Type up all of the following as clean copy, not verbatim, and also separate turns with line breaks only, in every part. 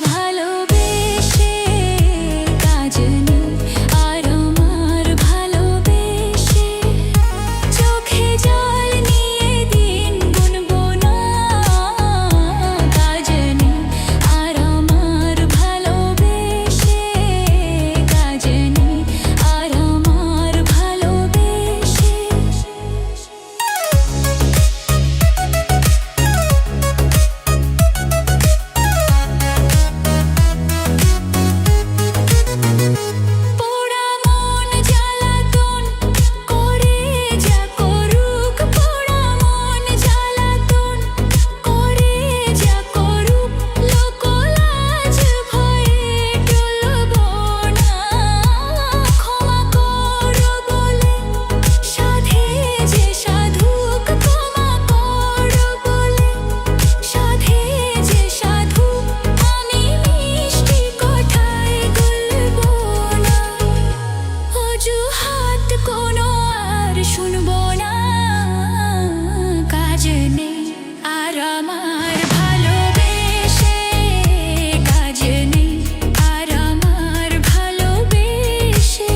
ভালোবেসে কাজ নেই, আর আমার ভালোবেসে চোখে জল নিয়ে দিন গুনবো না। কাজ নেই, আর আমার ভালোবেসে কাজ নেই, আর আমার ভালোবেসে। পোড়া মন জ্বালাতন করে যা করুক, পোড়া মন জ্বালাতন করে যা করুক, লোকলাজ ভয়ে টলবো না। ক্ষমা করো বলে সাধে যে সাধুক, ক্ষমা করো বলে সাধে যে সাধুক, আমি মিষ্টি কথায় গলবো না। অজুহাত কোনো আর শুনবো না। কাজ নেই, আর আমার ভালোবেসে কাজ নেই, আর আমার ভালোবেসে।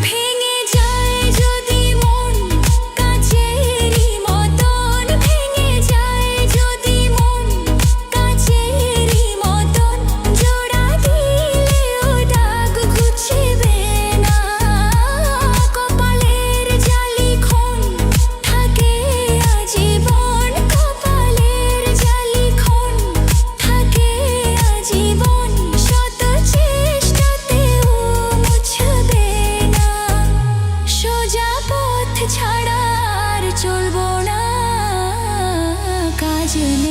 ভেঙে যায় যদি মন কাচেরই মতন, ভেঙে যায় যদি মন কাচেরই মতন, জোড়া দিলেও দাগ ঘুচবে না। কপালের জালিখন থাকে আজীবন, কপালের জালিখন থাকে আজীবন, শত চেষ্টাতেও মুছবে না। সোজা পথ ছাড়া আর চলবো না। কাজ নেই।